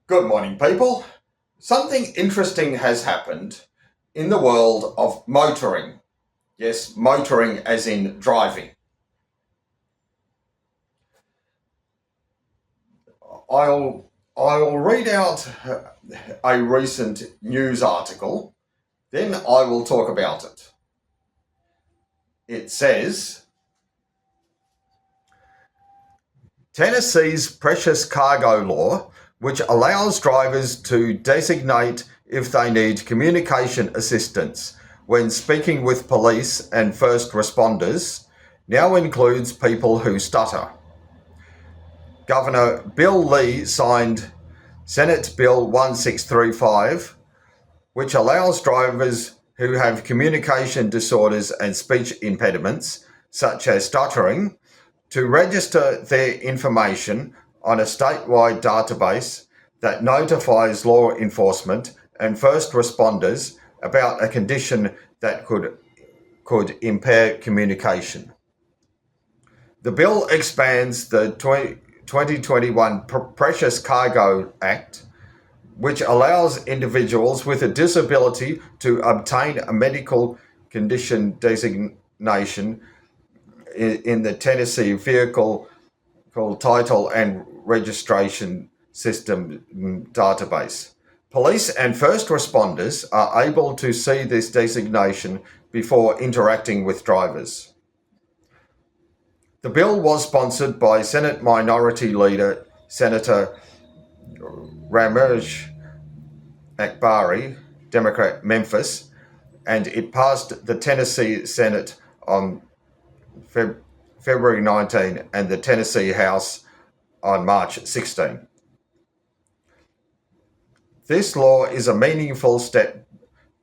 Good morning, people. Something interesting has happened in the world of motoring. Yes, motoring as in driving. I'll read out a recent news article, then I will talk about it. It says, Tennessee's precious cargo law, which allows drivers to designate if they need communication assistance when speaking with police and first responders, now includes people who stutter. Governor Bill Lee signed Senate Bill 1635, which allows drivers who have communication disorders and speech impediments, such as stuttering, to register their information on a statewide database that notifies law enforcement and first responders about a condition that could impair communication. The bill expands the 2021 Precious Cargo Act, which allows individuals with a disability to obtain a medical condition designation in the Tennessee Vehicle Title and Registration System database. Police and first responders are able to see this designation before interacting with drivers. The bill was sponsored by Senate Minority Leader Senator Ramesh Akbari, Democrat Memphis, and it passed the Tennessee Senate on February 19 and the Tennessee House on March 16. This law is a meaningful step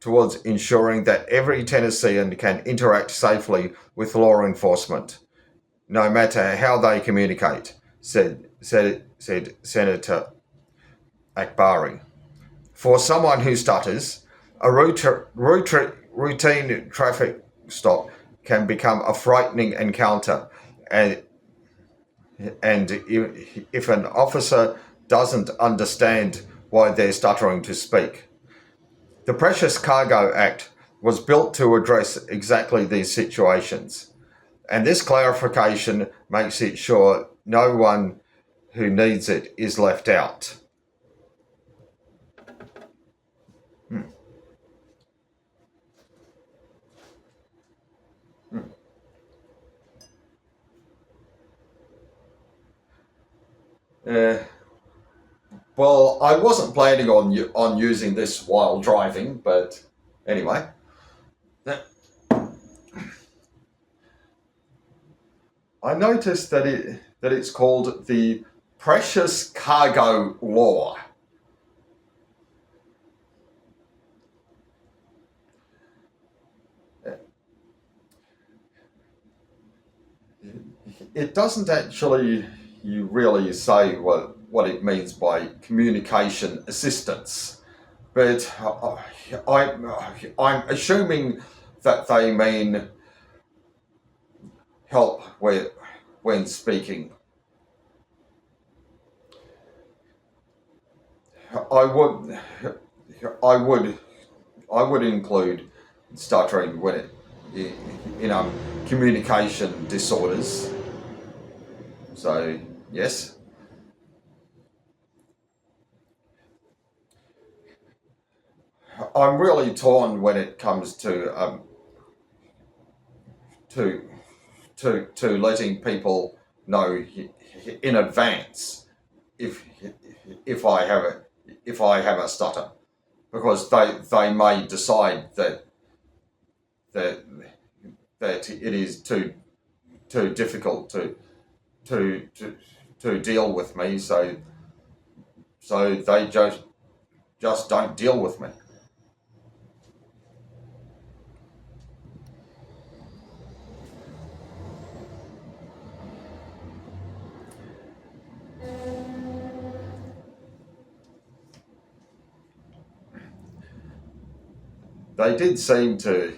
towards ensuring that every Tennessean can interact safely with law enforcement, no matter how they communicate, said Senator Akbari. For someone who stutters, a routine traffic stop can become a frightening encounter, and if an officer doesn't understand why they're stuttering to speak. The Precious Cargo Act was built to address exactly these situations, and this clarification makes it sure no one who needs it is left out. Well, I wasn't planning on using this while driving, but anyway. I noticed that it's called the Precious Cargo Law. It doesn't actually really say what it means by communication assistance, but I'm assuming that they mean help when speaking. I would include stuttering when communication disorders. So yes. I'm really torn when it comes to letting people know in advance if I have a stutter, because they may decide that it is too difficult to deal with me, so they just don't deal with me. They did seem to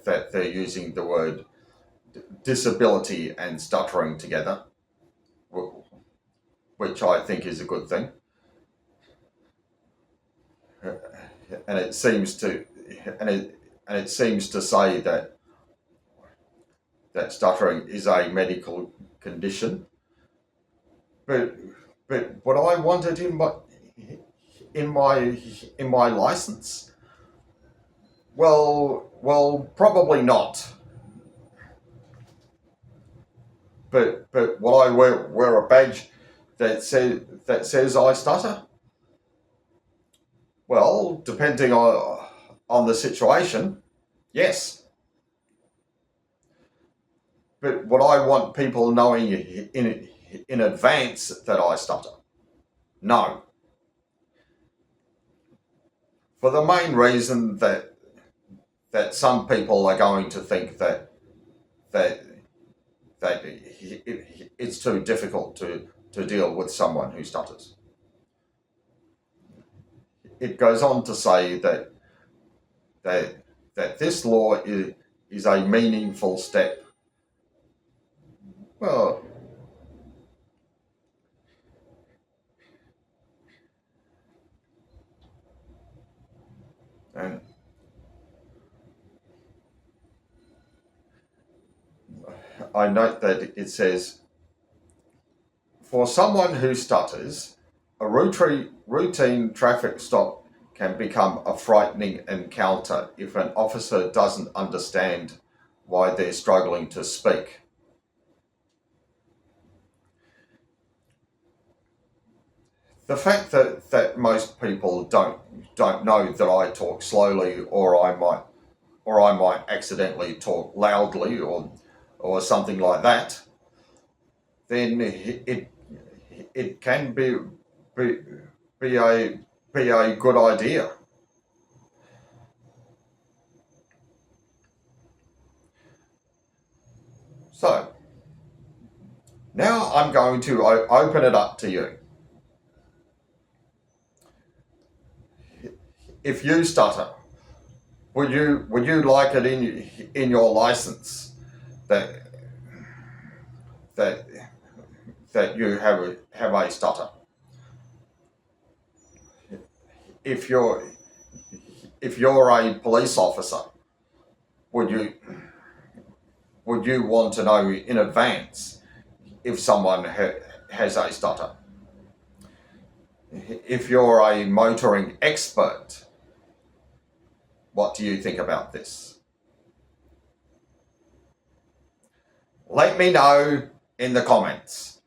that they're using the word disability and stuttering together, which I think is a good thing. And it seems to say that stuttering is a medical condition. But what I wanted in my license, well, probably not. But will I wear a badge that says I stutter? Well, depending on the situation, yes. But would I want people knowing in advance that I stutter? No. For the main reason that some people are going to think that it's too difficult to deal with someone who stutters. It goes on to say that this law is a meaningful step. Well, and I note that it says, for someone who stutters, a routine traffic stop can become a frightening encounter if an officer doesn't understand why they're struggling to speak. The fact that most people don't know that I talk slowly, or I might accidentally talk loudly, or something like that, then it can be a good idea. So now I'm going to open it up to you. If you stutter, would you like it in your license that you have a stutter? If you're a police officer, would you want to know in advance if someone has a stutter? If you're a motoring expert, what do you think about this? Let me know in the comments.